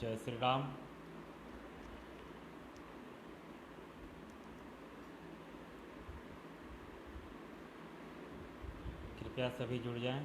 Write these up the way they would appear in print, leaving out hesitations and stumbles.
जय श्री राम। कृपया सभी जुड़ जाएं।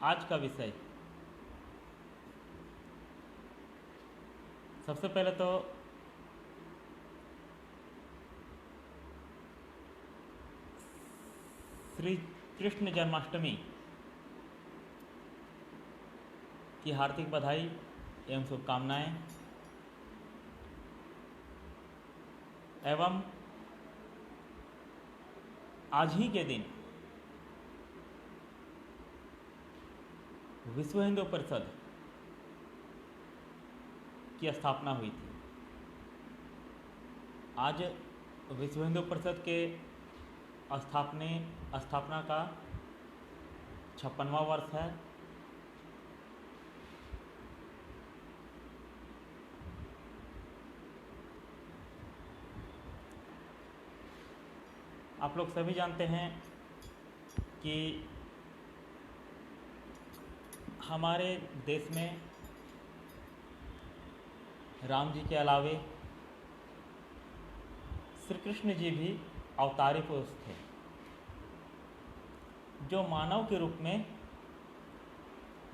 आज का विषय, सबसे पहले तो श्री कृष्ण जन्माष्टमी की हार्दिक बधाई एवं शुभकामनाएं। एवं आज ही के दिन विश्व हिंदू परिषद की स्थापना हुई थी। आज विश्व हिंदू परिषद के स्थापना का 56वां वर्ष है। आप लोग सभी जानते हैं कि हमारे देश में राम जी के अलावे श्री कृष्ण जी भी अवतारी पुरुष थे, जो मानव के रूप में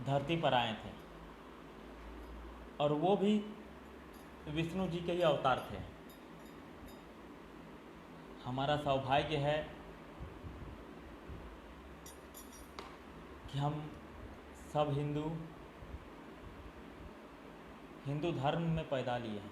धरती पर आए थे, और वो भी विष्णु जी के ही अवतार थे। हमारा सौभाग्य है कि हम सब हिंदू धर्म में पैदा लिए हैं।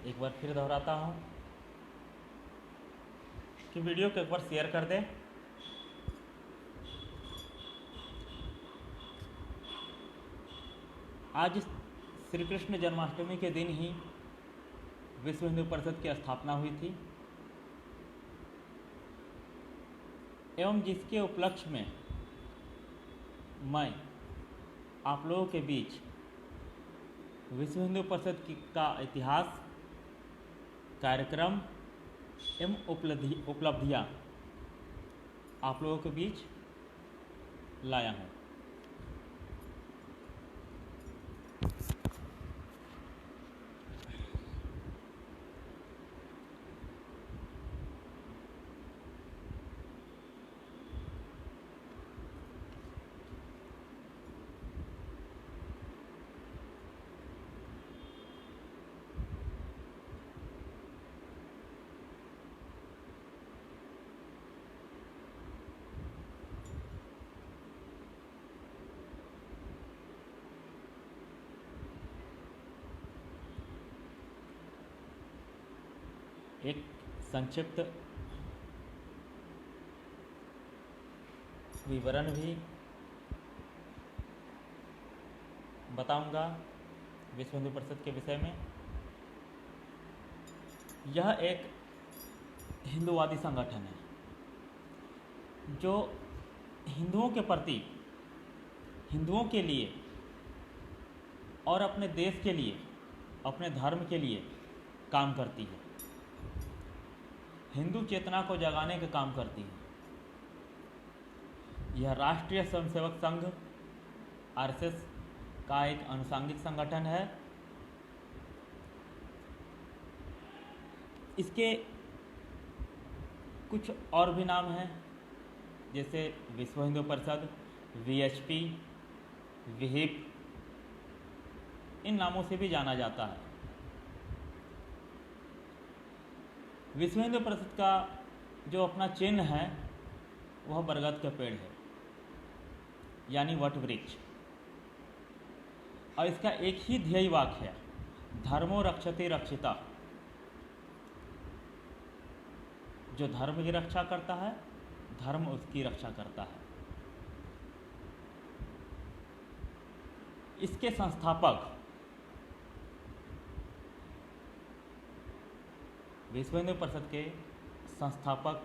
एक बार फिर दोहराता हूँ कि वीडियो को एक बार शेयर कर दें। आज श्री कृष्ण जन्माष्टमी के दिन ही विश्व हिंदू परिषद की स्थापना हुई थी, एवं जिसके उपलक्ष्य में मैं आप लोगों के बीच विश्व हिंदू परिषद का इतिहास, कार्यक्रम एवं उपलब्धियाँ आप लोगों के बीच लाया हूँ। एक संक्षिप्त विवरण भी बताऊंगा विश्व हिंदू परिषद के विषय में। यह एक हिंदूवादी संगठन है जो हिंदुओं के प्रति, हिंदुओं के लिए और अपने देश के लिए, अपने धर्म के लिए काम करती है। हिंदू चेतना को जगाने का काम करती है। यह राष्ट्रीय स्वयंसेवक संघ आरएसएस का एक अनुषंगिक संगठन है। इसके कुछ और भी नाम हैं, जैसे विश्व हिंदू परिषद, वीएचपी, विहिप, इन नामों से भी जाना जाता है। विश्व हिंदू परिषद का जो अपना चिन्ह है वह बरगद का पेड़ है, यानी वट वृक्ष, और इसका एक ही ध्येय वाक्य है, धर्मो रक्षति रक्षिता। जो धर्म की रक्षा करता है, धर्म उसकी रक्षा करता है। इसके संस्थापक विश्व हिंदू परिषद के संस्थापक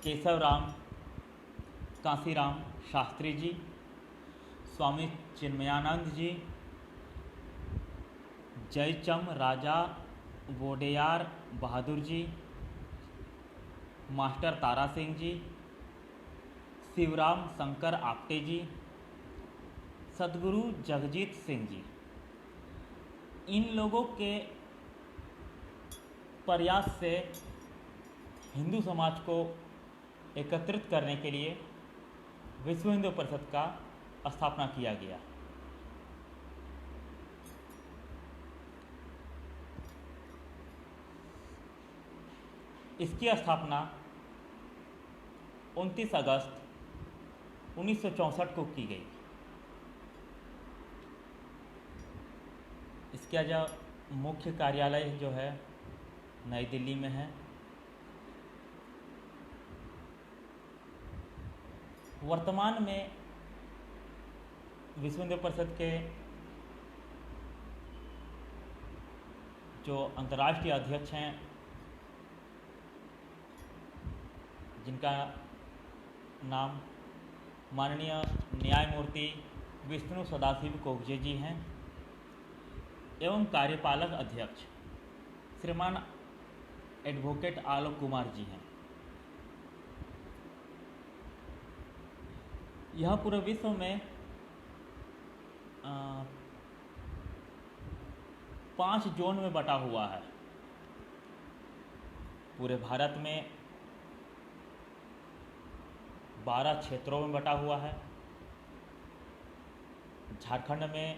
केशवराम कांसीराम शास्त्री जी, स्वामी चिन्मयानंद जी, जयचम राजा वोडेयार बहादुर जी, मास्टर तारा सिंह जी, शिवराम शंकर आपटे जी, सदगुरु जगजीत सिंह जी, इन लोगों के प्रयास से हिंदू समाज को एकत्रित करने के लिए विश्व हिंदू परिषद का स्थापना किया गया। इसकी स्थापना 29 अगस्त 1964 को की गई। इसका जो मुख्य कार्यालय जो है नई दिल्ली में है। वर्तमान में विश्व हिंदू परिषद के जो अंतर्राष्ट्रीय अध्यक्ष हैं, जिनका नाम माननीय न्यायमूर्ति विष्णु सदाशिव कोगजे जी हैं, एवं कार्यपालक अध्यक्ष श्रीमान एडवोकेट आलोक कुमार जी हैं। यह पूरे विश्व में 5 जोन में बटा हुआ है। पूरे भारत में 12 क्षेत्रों में बटा हुआ है। झारखंड में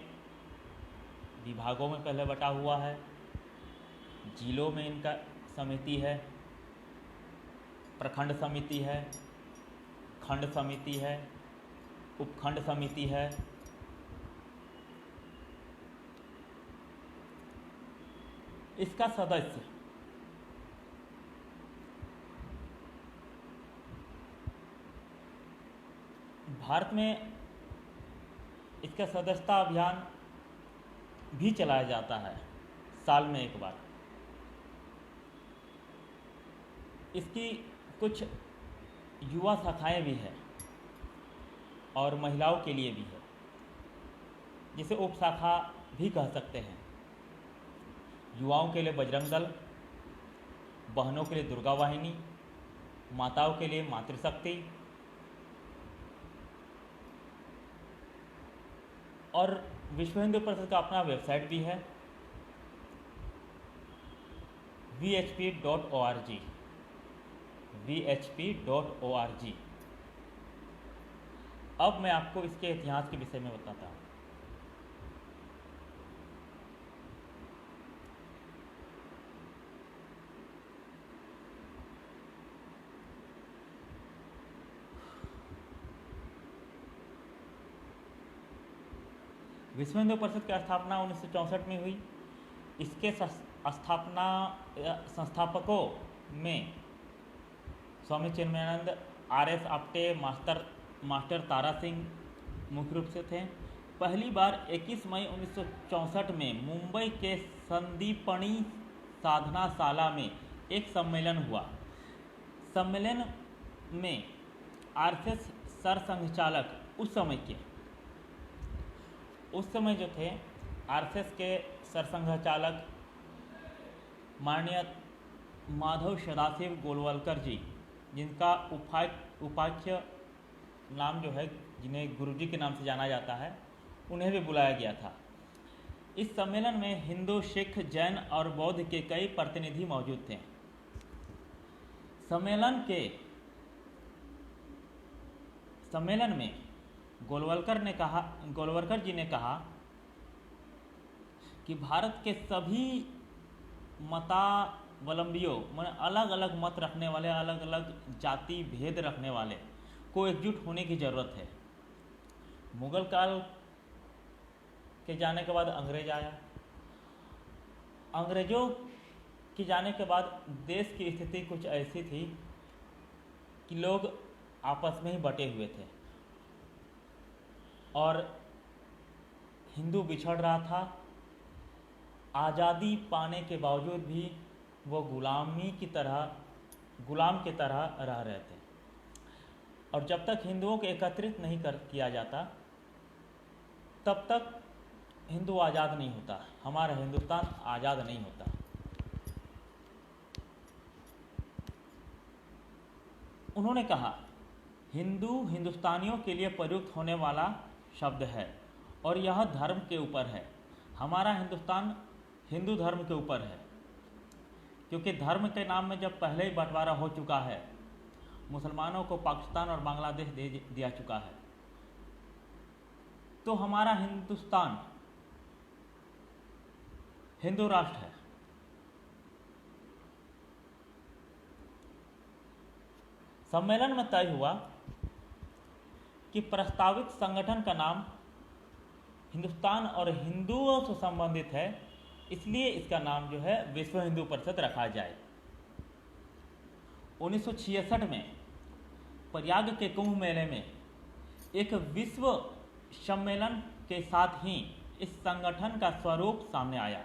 विभागों में पहले बटा हुआ है, जिलों में इनका समिति है, प्रखंड समिति है, खंड समिति है, उपखंड समिति है। इसका सदस्य भारत में इसका सदस्यता अभियान भी चलाया जाता है साल में एक बार। इसकी कुछ युवा शाखाएं भी हैं और महिलाओं के लिए भी है, जिसे उप शाखा भी कह सकते हैं। युवाओं के लिए बजरंग दल, बहनों के लिए दुर्गा वाहिनी, माताओं के लिए मातृशक्ति, और विश्व हिंदू परिषद का अपना वेबसाइट भी है vhp.org। vhp.org। अब मैं आपको इसके इतिहास के विषय में बताता हूँ। विश्व हिंदू परिषद की स्थापना 1964 में हुई। इसके स्थापना संस्थापकों में स्वामी चिन्मयानंद, RS आपटे, मास्टर तारा सिंह मुख्य रूप से थे। पहली बार 21 मई 1964 में मुंबई के संदीपनी साधनाशाला में एक सम्मेलन हुआ। सम्मेलन में RSS सरसंघचालक उस समय जो थे RSS के सरसंघचालक माननीय माधव सदाशिव गोलवलकर जी, जिनका उपाख्य नाम जो है, जिन्हें गुरुजी के नाम से जाना जाता है, उन्हें भी बुलाया गया था। इस सम्मेलन में हिंदू, सिख, जैन और बौद्ध के कई प्रतिनिधि मौजूद थे। सम्मेलन में गोलवलकर जी ने कहा कि भारत के सभी मतावलंबियों, मतलब अलग अलग मत रखने वाले, अलग अलग जाति भेद रखने वाले को एकजुट होने की ज़रूरत है। मुगल काल के जाने के बाद अंग्रेज आया। अंग्रेजों के जाने के बाद देश की स्थिति कुछ ऐसी थी कि लोग आपस में ही बटे हुए थे और हिंदू बिछड़ रहा था। आज़ादी पाने के बावजूद भी वो गुलाम की तरह रह रहे थे। और जब तक हिंदुओं को एकत्रित नहीं किया जाता तब तक हिंदू आज़ाद नहीं होता, हमारा हिंदुस्तान आज़ाद नहीं होता। उन्होंने कहा, हिंदू हिंदुस्तानियों के लिए प्रयुक्त होने वाला शब्द है और यह धर्म के ऊपर है। हमारा हिंदुस्तान हिंदू धर्म के ऊपर है, क्योंकि धर्म के नाम में जब पहले ही बंटवारा हो चुका है, मुसलमानों को पाकिस्तान और बांग्लादेश दे दिया चुका है, तो हमारा हिंदुस्तान हिंदू राष्ट्र है। सम्मेलन में तय हुआ कि प्रस्तावित संगठन का नाम हिंदुस्तान और हिंदुओं से संबंधित है, इसलिए इसका नाम जो है विश्व हिंदू परिषद रखा जाए। 1966 में प्रयाग के कुंभ मेले में एक विश्व सम्मेलन के साथ ही इस संगठन का स्वरूप सामने आया।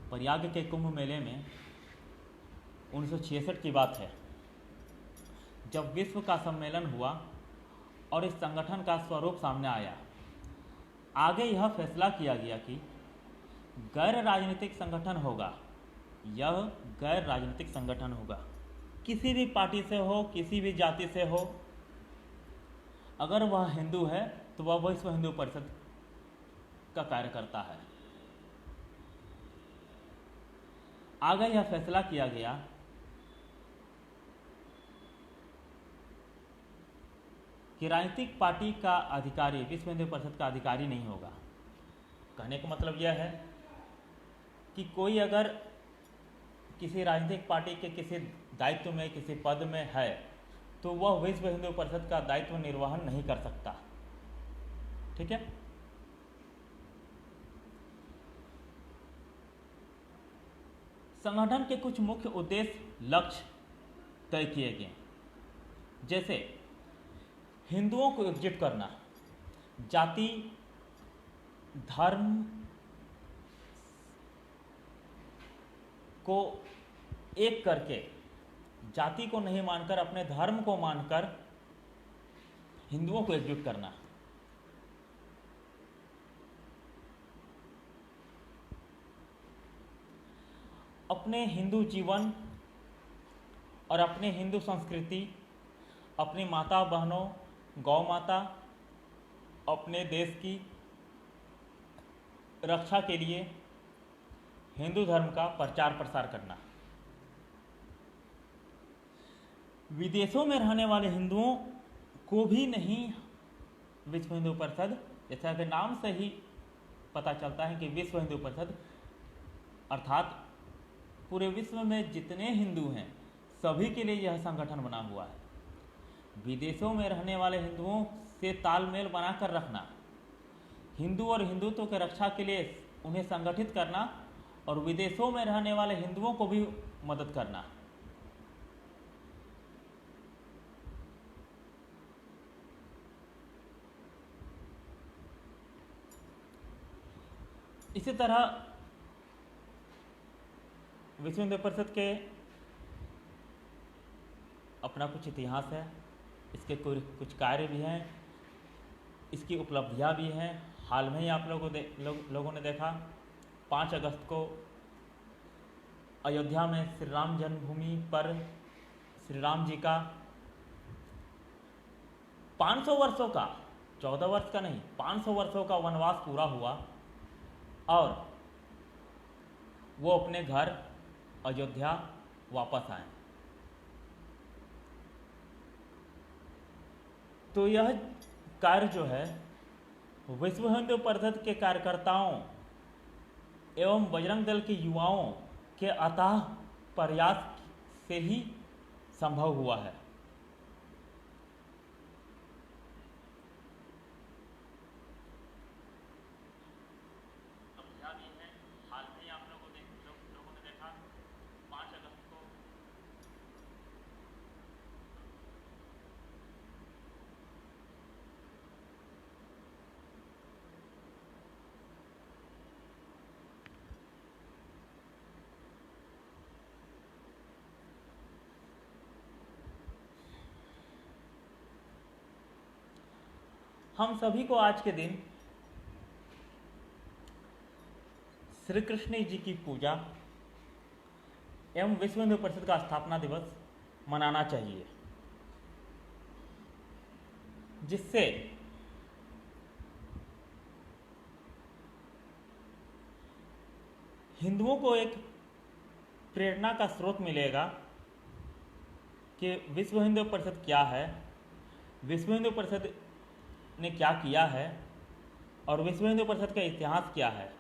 प्रयाग के कुंभ मेले में 1966 की बात है, जब विश्व का सम्मेलन हुआ और इस संगठन का स्वरूप सामने आया। आगे यह फैसला किया गया कि गैर राजनीतिक संगठन होगा। यह गैर राजनीतिक संगठन होगा, किसी भी पार्टी से हो, किसी भी जाति से हो, अगर वह हिंदू है तो वह विश्व हिंदू परिषद का कार्य करता है। आगे यह फैसला किया गया कि राजनीतिक पार्टी का अधिकारी विश्व हिंदू परिषद का अधिकारी नहीं होगा। कहने का मतलब यह है कि कोई अगर किसी राजनीतिक पार्टी के किसी दायित्व में, किसी पद में है, तो वह विश्व हिंदू परिषद का दायित्व निर्वहन नहीं कर सकता। ठीक है। संगठन के कुछ मुख्य उद्देश्य, लक्ष्य तय किए गए, जैसे हिंदुओं को एकजुट करना, जाति धर्म को एक करके, जाति को नहीं मानकर अपने धर्म को मानकर हिंदुओं को एकजुट करना। अपने हिंदू जीवन और अपने हिंदू संस्कृति, अपनी माता बहनों, गौ माता, अपने देश की रक्षा के लिए हिंदू धर्म का प्रचार प्रसार करना। विदेशों में रहने वाले हिंदुओं को भी नहीं विश्व हिंदू परिषद, जैसा कि नाम से ही पता चलता है कि विश्व हिंदू परिषद अर्थात पूरे विश्व में जितने हिंदू हैं सभी के लिए यह संगठन बना हुआ है। विदेशों में रहने वाले हिंदुओं से तालमेल बनाकर रखना, हिंदू और हिंदुत्व की रक्षा के लिए उन्हें संगठित करना और विदेशों में रहने वाले हिंदुओं को भी मदद करना। इसी तरह विश्व हिंदू परिषद के अपना कुछ इतिहास है, इसके कुछ कार्य भी हैं, इसकी उपलब्धियां भी हैं। हाल में ही आप लोगों ने देखा 5 अगस्त को अयोध्या में श्री राम जन्मभूमि पर श्री राम जी का 500 वर्षों का 14 वर्ष का नहीं, 500 वर्षों का वनवास पूरा हुआ और वो अपने घर अयोध्या वापस आए। तो यह कार्य जो है विश्व हिंदू परिषद के कार्यकर्ताओं एवं बजरंग दल के युवाओं के अथाह प्रयास से ही संभव हुआ है। अब ये है, हाल में ही आप लोगों ने देखा 5 अगस्त को हम सभी को आज के दिन श्री कृष्ण जी की पूजा एवं विश्व हिंदू परिषद का स्थापना दिवस मनाना चाहिए, जिससे हिंदुओं को एक प्रेरणा का स्रोत मिलेगा कि विश्व हिंदू परिषद क्या है, विश्व हिंदू परिषद ने क्या किया है और विश्व हिंदू परिषद का इतिहास क्या है,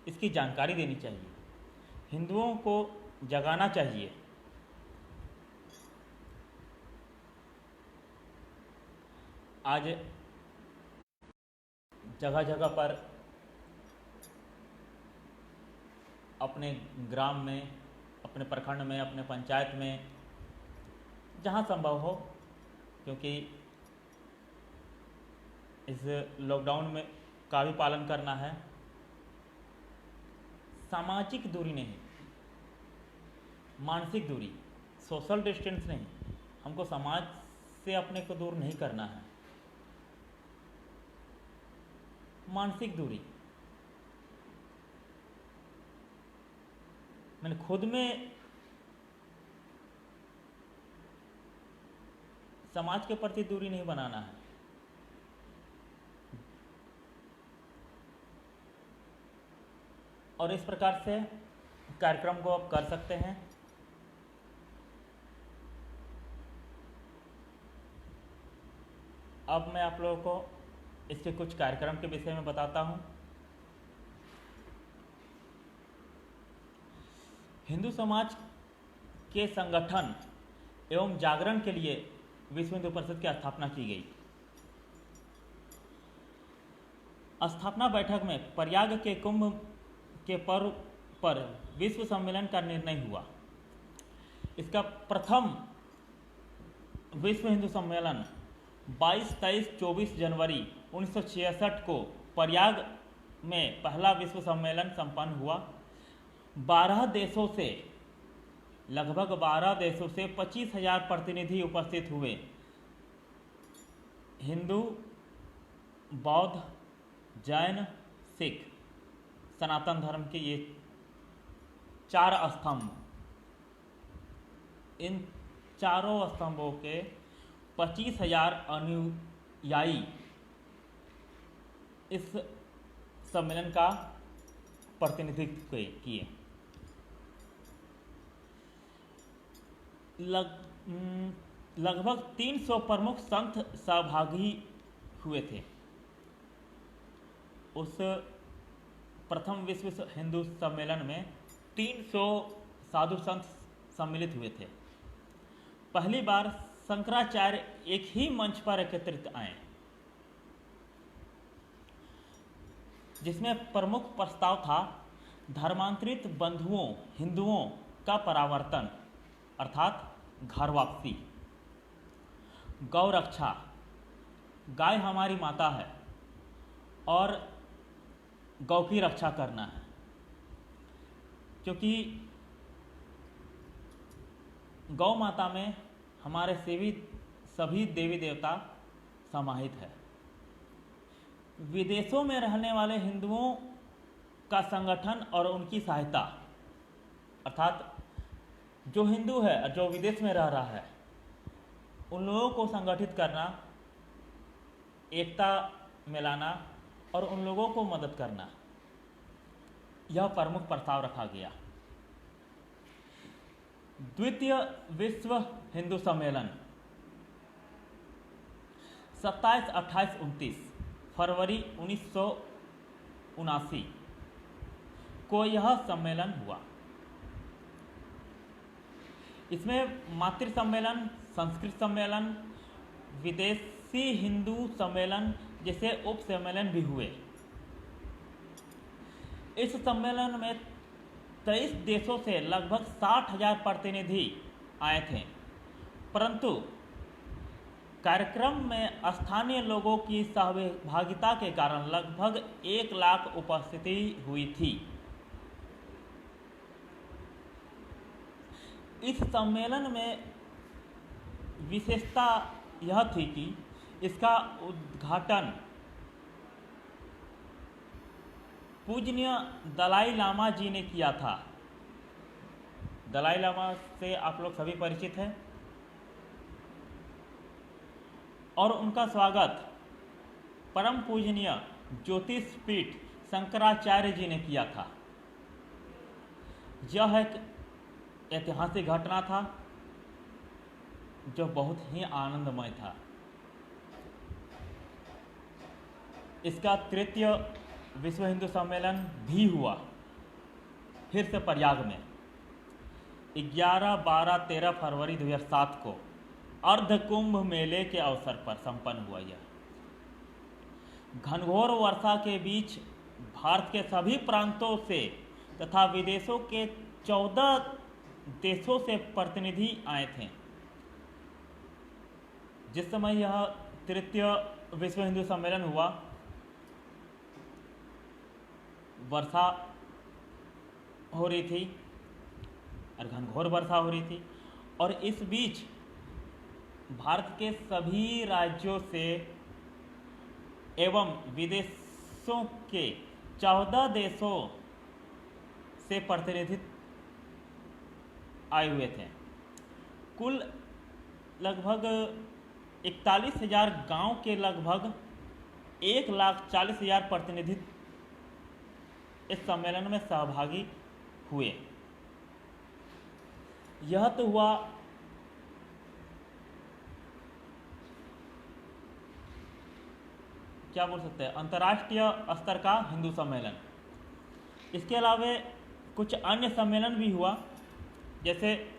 इसकी जानकारी देनी चाहिए, हिंदुओं को जगाना चाहिए। आज जगह जगह पर अपने ग्राम में, अपने प्रखंड में, अपने पंचायत में, जहाँ संभव हो, क्योंकि इस लॉकडाउन में का भी पालन करना है, सामाजिक दूरी नहीं, मानसिक दूरी, सोशल डिस्टेंस नहीं, हमको समाज से अपने को दूर नहीं करना है, मानसिक दूरी। मैंने खुद में समाज के प्रति दूरी नहीं बनाना है। और इस प्रकार से कार्यक्रम को आप कर सकते हैं। अब मैं आप लोगों को इसके कुछ कार्यक्रम के विषय में बताता हूं। हिंदू समाज के संगठन एवं जागरण के लिए विश्व हिंदू परिषद की स्थापना की गई। स्थापना बैठक में प्रयाग के कुंभ के पर्व पर विश्व सम्मेलन का निर्णय हुआ। इसका प्रथम विश्व हिंदू सम्मेलन 22, 23, 24 जनवरी 1966 को प्रयाग में पहला विश्व सम्मेलन संपन्न हुआ। 12 देशों से, लगभग 12 देशों से 25,000 प्रतिनिधि उपस्थित हुए। हिंदू, बौद्ध, जैन, सिख, सनातन धर्म के ये 4 स्तंभ, इन चारों स्तंभों के 25,000 अनुयायी इस सम्मेलन का प्रतिनिधित्व किए। लगभग 300 प्रमुख संत सहभागी हुए थे। उस प्रथम विश्व हिंदू सम्मेलन में 300 साधु संत सम्मिलित हुए थे। पहली बार शंकराचार्य एक ही मंच पर एकत्रित आए, जिसमें प्रमुख प्रस्ताव था धर्मांतरित बंधुओं हिंदुओं का परावर्तन, अर्थात घर वापसी, गौ रक्षा, गाय हमारी माता है और गौ की रक्षा करना है, क्योंकि गौ माता में हमारे सभी देवी देवता समाहित है। विदेशों में रहने वाले हिंदुओं का संगठन और उनकी सहायता, अर्थात जो हिंदू है और जो विदेश में रह रहा है, उन लोगों को संगठित करना, एकता में लाना और उन लोगों को मदद करना, यह प्रमुख प्रस्ताव रखा गया। द्वितीय विश्व हिंदू सम्मेलन 27, 28, 29 फरवरी 1979 को यह सम्मेलन हुआ। इसमें मातृ सम्मेलन, संस्कृत सम्मेलन, विदेशी हिंदू सम्मेलन जैसे उप सम्मेलन भी हुए। इस सम्मेलन में 23 देशों से लगभग 60,000 प्रतिनिधि आए थे, परंतु कार्यक्रम में स्थानीय लोगों की सहभागिता के कारण लगभग 1 लाख उपस्थिति हुई थी। इस सम्मेलन में विशेषता यह थी कि इसका उद्घाटन पूजनीय दलाई लामा जी ने किया था। दलाई लामा से आप लोग सभी परिचित हैं, और उनका स्वागत परम पूजनीय ज्योतिषपीठ शंकराचार्य जी ने किया था। यह एक ऐतिहासिक घटना था जो बहुत ही आनंदमय था। इसका तृतीय विश्व हिंदू सम्मेलन भी हुआ, फिर से प्रयाग में 11, 12, 13 फरवरी 2007 को अर्ध कुंभ मेले के अवसर पर संपन्न हुआ। यह घनघोर वर्षा के बीच भारत के सभी प्रांतों से तथा विदेशों के 14 देशों से प्रतिनिधि आए थे। जिस समय यह तृतीय विश्व हिंदू सम्मेलन हुआ, वर्षा हो रही थी और घनघोर वर्षा हो रही थी, और इस बीच भारत के सभी राज्यों से एवं विदेशों के 14 देशों से प्रतिनिधि आए हुए थे। कुल लगभग 41,000 गांव के लगभग 1,40,000 प्रतिनिधि इस सम्मेलन में सहभागी हुए। यह तो हुआ क्या बोल सकते हैं, अंतर्राष्ट्रीय स्तर का हिंदू सम्मेलन। इसके अलावा कुछ अन्य सम्मेलन भी हुआ, जैसे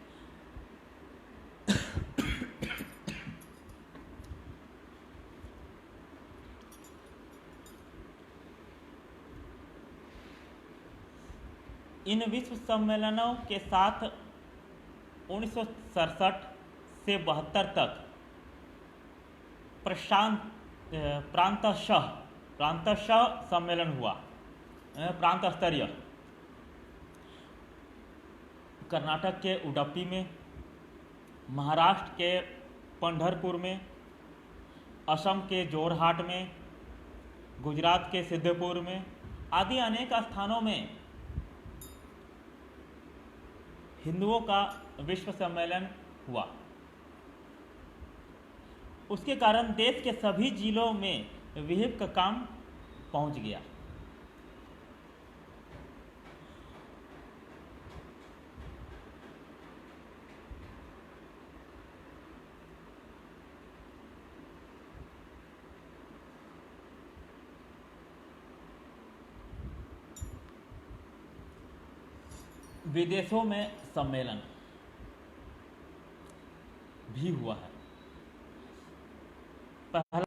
इन विश्व सम्मेलनों के साथ 1967 से 72 तक प्रांतशः सम्मेलन हुआ, प्रांत स्तरीय। कर्नाटक के उडुपी में, महाराष्ट्र के पंढरपुर में, असम के जोरहाट में, गुजरात के सिद्धपुर में आदि अनेक स्थानों में हिंदुओं का विश्व सम्मेलन हुआ। उसके कारण देश के सभी जिलों में विहिप का काम पहुंच गया। विदेशों में सम्मेलन भी हुआ है। पहला,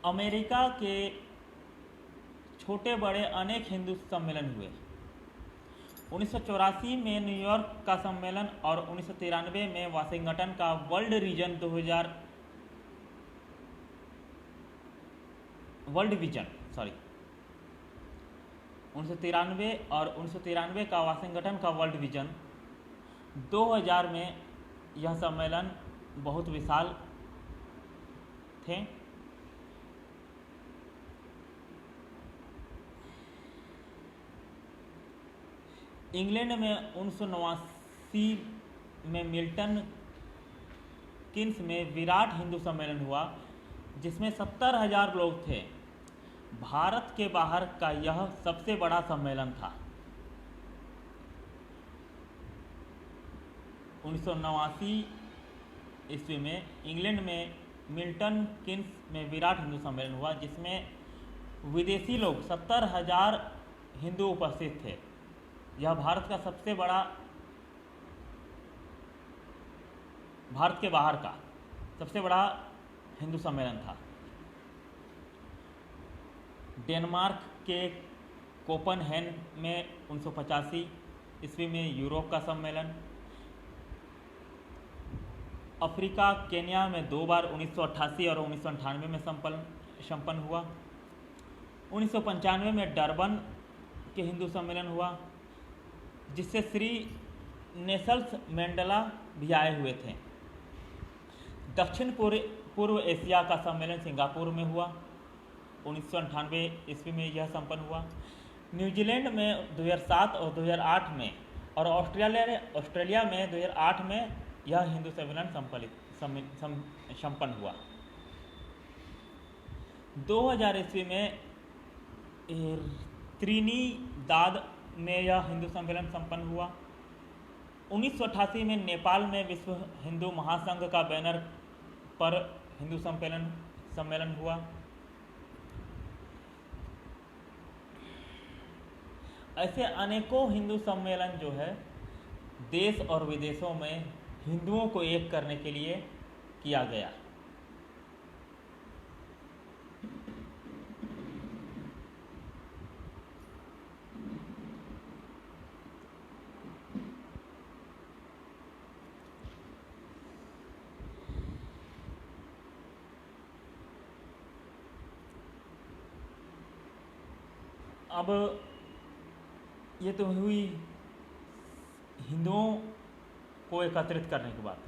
अमेरिका के छोटे बड़े अनेक हिंदू सम्मेलन हुए। 1984 में न्यूयॉर्क का सम्मेलन और 1993 में वाशिंगटन का वर्ल्ड विजन 1993 और 1993 का वाशिंगटन का वर्ल्ड विजन। 2000 में यह सम्मेलन बहुत विशाल थे। इंग्लैंड में 1989 में मिल्टन किन्स में विराट हिंदू सम्मेलन हुआ, जिसमें 70,000 लोग थे। भारत के बाहर का यह सबसे बड़ा सम्मेलन था। 1989 ईस्वी में इंग्लैंड में मिल्टन किन्स में विराट हिंदू सम्मेलन हुआ, जिसमें विदेशी लोग 70,000 हिंदू उपस्थित थे। यह भारत का सबसे बड़ा, भारत के बाहर का सबसे बड़ा हिंदू सम्मेलन था। डेनमार्क के कोपनहेगन में 1985 ईस्वी में यूरोप का सम्मेलन, अफ्रीका केन्या में 2 बार 1988 और 1998 में संपन्न हुआ। 1995 में डरबन के हिंदू सम्मेलन हुआ, जिससे श्री नेल्सन मंडेला भी आए हुए थे। दक्षिण पूर्व एशिया का सम्मेलन सिंगापुर में हुआ, 1998 ईस्वी में यह संपन्न हुआ। न्यूजीलैंड में 2007 और 2008 में, और ऑस्ट्रेलिया में 2008 में यह हिंदू सम्मेलन संपन्न हुआ। 2000 ईस्वी में त्रिनिदाद में यह हिंदू सम्मेलन संपन्न हुआ। 1988 में नेपाल में विश्व हिंदू महासंघ का बैनर पर हिंदू सम्मेलन हुआ। ऐसे अनेकों हिंदू सम्मेलन जो है देश और विदेशों में हिंदुओं को एक करने के लिए किया गया। अब ये तो हुई हिंदुओं को एकत्रित करने की बात।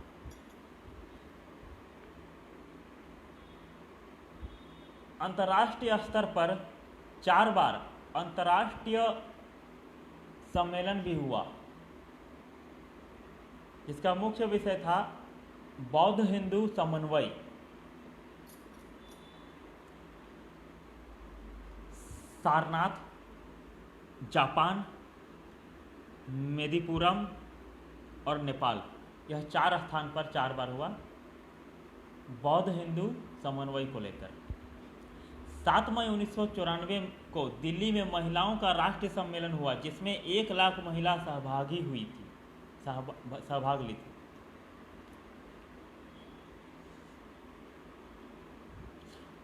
अंतर्राष्ट्रीय स्तर पर 4 बार अंतर्राष्ट्रीय सम्मेलन भी हुआ, इसका मुख्य विषय था बौद्ध हिंदू समन्वय। सारनाथ, जापान, मेदिपुरम और नेपाल, यह 4 स्थान पर 4 बार हुआ बौद्ध हिंदू समन्वय को लेकर। 7 मई 1994 को दिल्ली में महिलाओं का राष्ट्रीय सम्मेलन हुआ, जिसमें 1 लाख महिला सहभाग ली थी।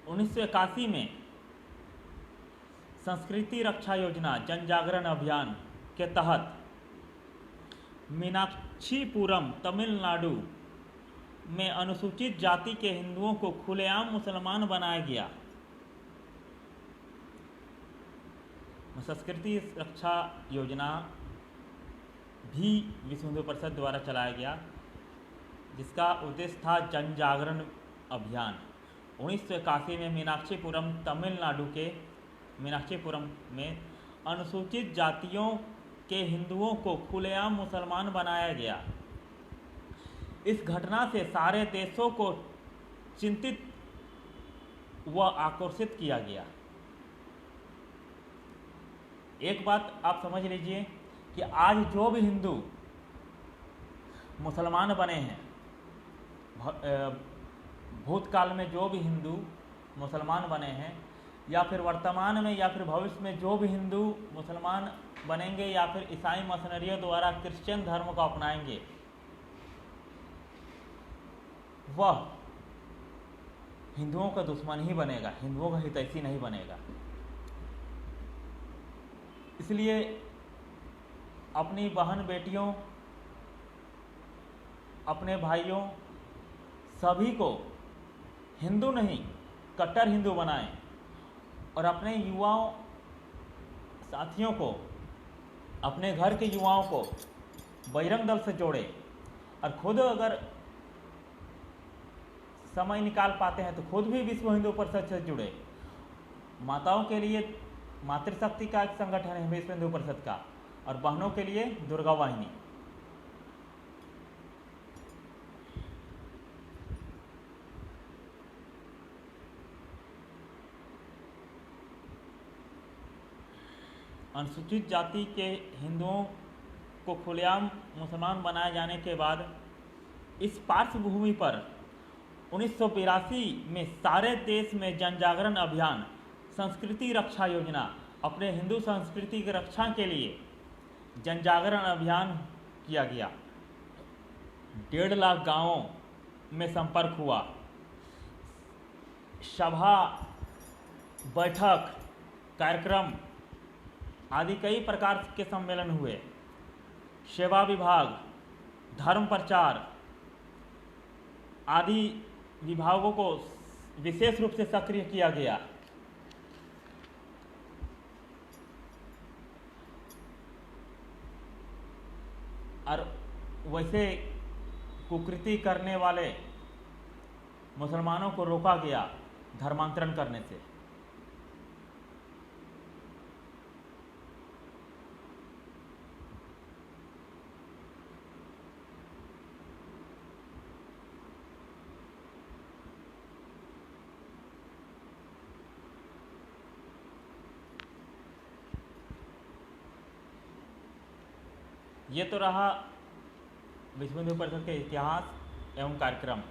1981 में संस्कृति रक्षा योजना जन जागरण अभियान के तहत मीनाक्षीपुरम तमिलनाडु में अनुसूचित जाति के हिंदुओं को खुलेआम मुसलमान बनाया गया। संस्कृति रक्षा योजना भी विश्व हिंदू परिषद द्वारा चलाया गया, जिसका उद्देश्य था जन जागरण अभियान। 1981 में मीनाक्षीपुरम तमिलनाडु के मीनाक्षीपुरम में अनुसूचित जातियों के हिंदुओं को खुलेआम मुसलमान बनाया गया। इस घटना से सारे देशों को चिंतित व आक्रोशित किया गया। एक बात आप समझ लीजिए कि आज जो भी हिंदू मुसलमान बने हैं, भूतकाल में जो भी हिंदू मुसलमान बने हैं, या फिर वर्तमान में या फिर भविष्य में जो भी हिंदू मुसलमान बनेंगे या फिर ईसाई मशीनरियों द्वारा क्रिश्चियन धर्म को अपनाएंगे, वह हिंदुओं का दुश्मन ही बनेगा, हिंदुओं का हितैषी नहीं बनेगा। इसलिए अपनी बहन बेटियों, अपने भाइयों, सभी को हिंदू नहीं कट्टर हिंदू बनाएं और अपने युवाओं साथियों को, अपने घर के युवाओं को बजरंग दल से जोड़ें और खुद अगर समय निकाल पाते हैं तो खुद भी विश्व हिंदू परिषद से जुड़े। माताओं के लिए मातृशक्ति का एक संगठन है विश्व हिंदू परिषद का, और बहनों के लिए दुर्गा वाहिनी। अनुसूचित जाति के हिंदुओं को खुलेआम मुसलमान बनाए जाने के बाद इस पार्श्वभूमि पर 1982 में सारे देश में जन जागरण अभियान, संस्कृति रक्षा योजना, अपने हिंदू संस्कृति की रक्षा के लिए जन जागरण अभियान किया गया। 1.5 लाख गांवों में संपर्क हुआ। सभा, बैठक, कार्यक्रम आदि कई प्रकार के सम्मेलन हुए। सेवा विभाग, धर्म प्रचार आदि विभागों को विशेष रूप से सक्रिय किया गया। और वैसे कुकृति करने वाले मुसलमानों को रोका गया धर्मांतरण करने से। ये तो रहा विश्व हिंदू परिषद के इतिहास एवं कार्यक्रम।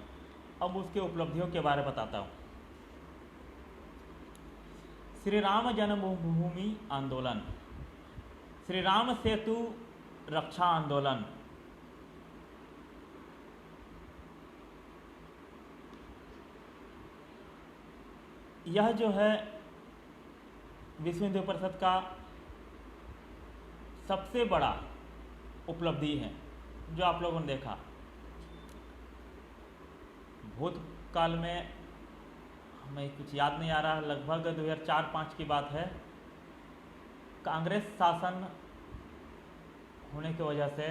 अब उसके उपलब्धियों के बारे में बताता हूँ। श्री राम जन्मभूमि आंदोलन, श्री राम सेतु रक्षा आंदोलन, यह जो है विश्व हिंदू परिषद का सबसे बड़ा उपलब्धि है जो आप लोगों ने देखा। भूतकाल में हमें कुछ याद नहीं आ रहा, लगभग 2004-05 की बात है। कांग्रेस शासन होने की वजह से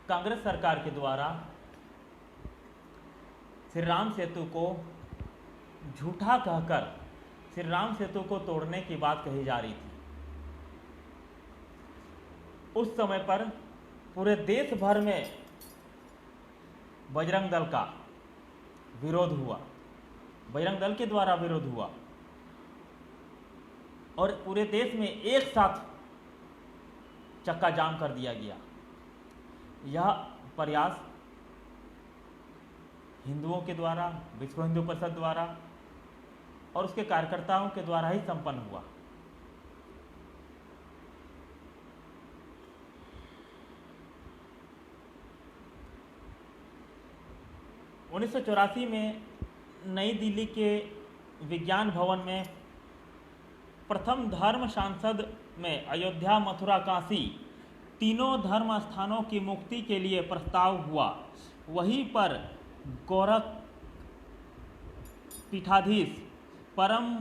कांग्रेस सरकार के द्वारा श्री राम सेतु को झूठा कहकर श्री राम सेतु को तोड़ने की बात कही जा रही थी। उस समय पर पूरे देश भर में बजरंग दल का विरोध हुआ, बजरंग दल के द्वारा विरोध हुआ और पूरे देश में एक साथ चक्का जाम कर दिया गया। यह प्रयास हिंदुओं के द्वारा, विश्व हिंदू परिषद द्वारा और उसके कार्यकर्ताओं के द्वारा ही संपन्न हुआ। उन्नीस सौ 84 में नई दिल्ली के विज्ञान भवन में प्रथम धर्म सांसद में अयोध्या, मथुरा, काशी तीनों धर्म स्थानों की मुक्ति के लिए प्रस्ताव हुआ। वहीं पर गोरख पीठाधीश परम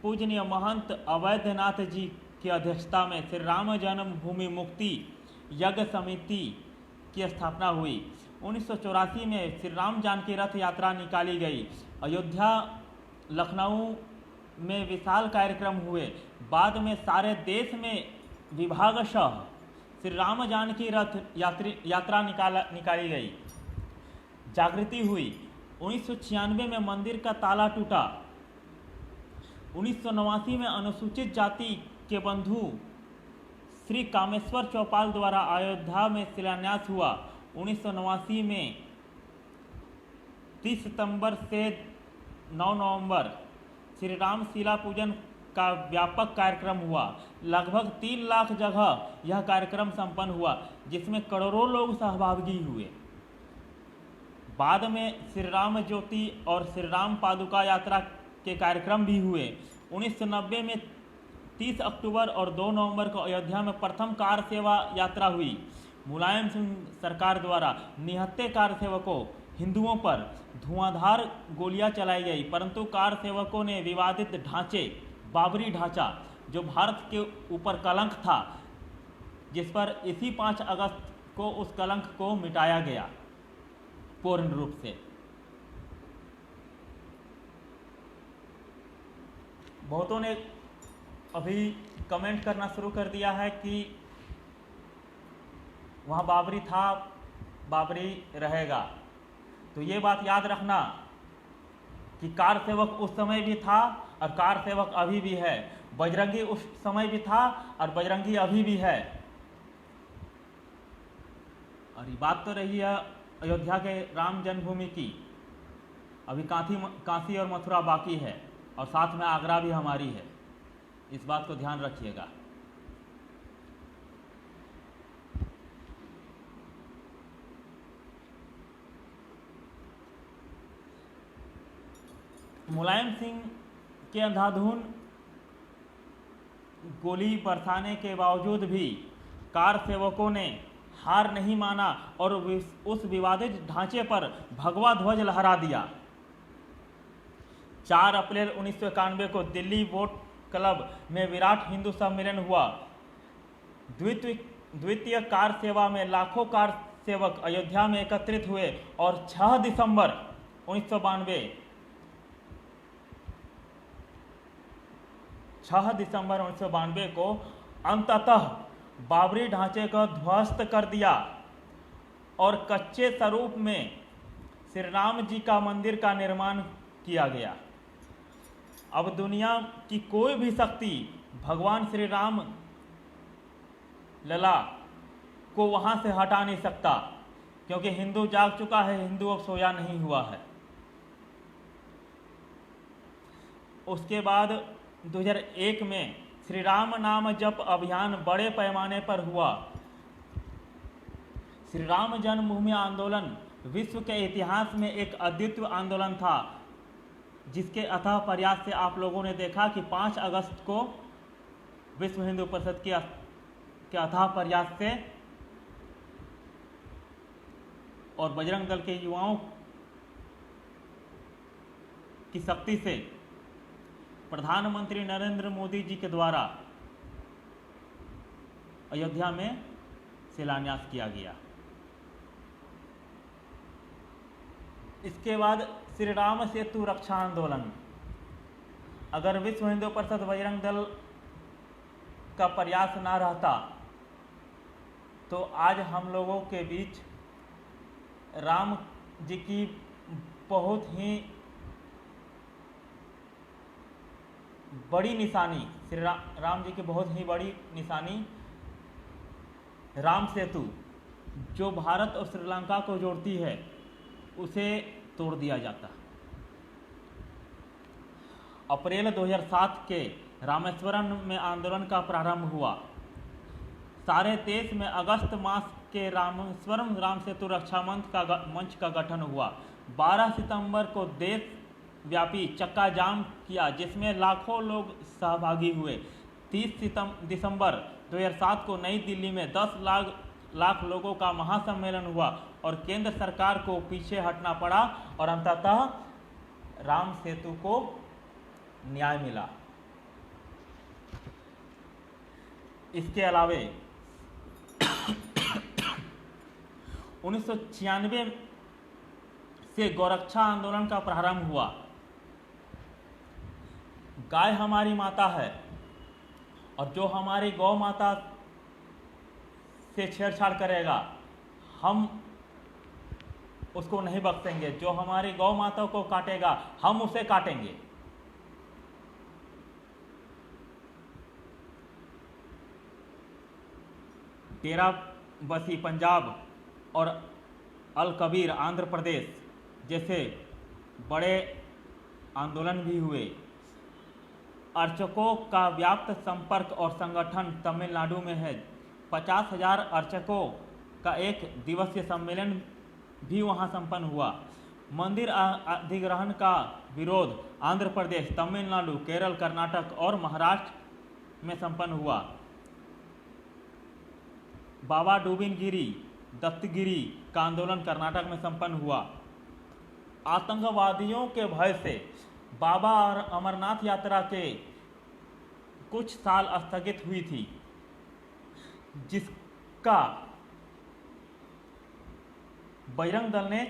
पूजनीय महंत अवैधनाथ जी की अध्यक्षता में श्री राम जन्मभूमि मुक्ति यज्ञ समिति की स्थापना हुई। 1984 में श्री राम जानकी रथ यात्रा निकाली गई। अयोध्या, लखनऊ में विशाल कार्यक्रम हुए। बाद में सारे देश में विभागशः श्री राम जानकी रथ यात्रा निकाली गई। जागृति हुई। 1996 में मंदिर का ताला टूटा। 1989 में अनुसूचित जाति के बंधु श्री कामेश्वर चौपाल द्वारा अयोध्या में शिलान्यास हुआ। 1989 में 30 सितंबर से 9 नवंबर श्री राम शिला पूजन का व्यापक कार्यक्रम हुआ। लगभग 3 लाख जगह यह कार्यक्रम संपन्न हुआ, जिसमें करोड़ों लोग सहभागी हुए। बाद में श्री राम ज्योति और श्री राम पादुका यात्रा के कार्यक्रम भी हुए। 1990 में 30 अक्टूबर और 2 नवंबर को अयोध्या में प्रथम कार सेवा यात्रा हुई। मुलायम सिंह सरकार द्वारा निहत्थे कार सेवकों हिंदुओं पर धुआंधार गोलियां चलाई गई, परंतु कार सेवकों ने विवादित ढांचे, बाबरी ढांचा जो भारत के ऊपर कलंक था, जिस पर इसी 5 अगस्त को उस कलंक को मिटाया गया पूर्ण रूप से। बहुतों ने अभी कमेंट करना शुरू कर दिया है कि वहाँ बाबरी था, बाबरी रहेगा। तो ये बात याद रखना कि कार सेवक उस समय भी था और कार सेवक अभी भी है, बजरंगी उस समय भी था और बजरंगी अभी भी है। और ये बात तो रही है अयोध्या के राम जन्मभूमि की, अभी काशी और मथुरा बाकी है और साथ में आगरा भी हमारी है, इस बात को ध्यान रखिएगा। मुलायम सिंह के अंधाधुन गोली बरसाने के बावजूद भी कार सेवकों ने हार नहीं माना और उस विवादित ढांचे पर भगवा ध्वज लहरा दिया। 4 अप्रैल 1991 को दिल्ली बोट क्लब में विराट हिंदू सम्मेलन हुआ। द्वितीय कार सेवा में लाखों कार सेवक अयोध्या में एकत्रित हुए और 6 दिसंबर 1992 को अंततः बाबरी ढांचे को ध्वस्त कर दिया और कच्चे स्वरूप में श्री राम जी का मंदिर का निर्माण किया गया। अब दुनिया की कोई भी शक्ति भगवान श्री राम लला को वहां से हटा नहीं सकता, क्योंकि हिंदू जाग चुका है, हिंदू अब सोया नहीं हुआ है। उसके बाद 2001 में श्री राम नाम जप अभियान बड़े पैमाने पर हुआ। श्री राम जन्मभूमि आंदोलन विश्व के इतिहास में एक अद्वितीय आंदोलन था, जिसके अथाह प्रयास से आप लोगों ने देखा कि 5 अगस्त को विश्व हिंदू परिषद के अथाह प्रयास से और बजरंग दल के युवाओं की शक्ति से प्रधानमंत्री नरेंद्र मोदी जी के द्वारा अयोध्या में शिलान्यास किया गया। इसके बाद श्री राम सेतु रक्षा आंदोलन। अगर विश्व हिंदू परिषद बजरंग दल का प्रयास ना रहता तो आज हम लोगों के बीच राम जी की बहुत ही बड़ी निशानी, श्री राम जी की बहुत ही बड़ी निशानी राम सेतु, जो भारत और श्रीलंका को जोड़ती है, उसे तोड़ दिया जाता। अप्रैल 2007 के रामेश्वरम में आंदोलन का प्रारंभ हुआ। सारे देश में अगस्त मास के रामेश्वरम राम सेतु रक्षा मंच का गठन हुआ। 12 सितंबर को देश व्यापी चक्का जाम किया, जिसमें लाखों लोग सहभागी हुए। 30 दिसंबर 2007 को नई दिल्ली में 10 लाख लोगों का महासम्मेलन हुआ और केंद्र सरकार को पीछे हटना पड़ा और अंततः राम सेतु को न्याय मिला। इसके अलावे 1996 से गौरक्षा आंदोलन का प्रारंभ हुआ। गाय हमारी माता है और जो हमारी गौ माता से छेड़छाड़ करेगा हम उसको नहीं बख्शेंगे। जो हमारी गौ माता को काटेगा हम उसे काटेंगे। डेरा बसी पंजाब और अल कबीर आंध्र प्रदेश जैसे बड़े आंदोलन भी हुए। अर्चकों का व्याप्त संपर्क और संगठन तमिलनाडु में है। 50,000 अर्चकों का एक दिवसीय सम्मेलन भी वहां संपन्न हुआ। मंदिर अधिग्रहण का विरोध आंध्र प्रदेश, तमिलनाडु, केरल, कर्नाटक और महाराष्ट्र में संपन्न हुआ। बाबा डूबिनगिरी दत्तगिरी का आंदोलन कर्नाटक में संपन्न हुआ। आतंकवादियों के भय से बाबा और अमरनाथ यात्रा के कुछ साल स्थगित हुई थी, जिसका बजरंग दल ने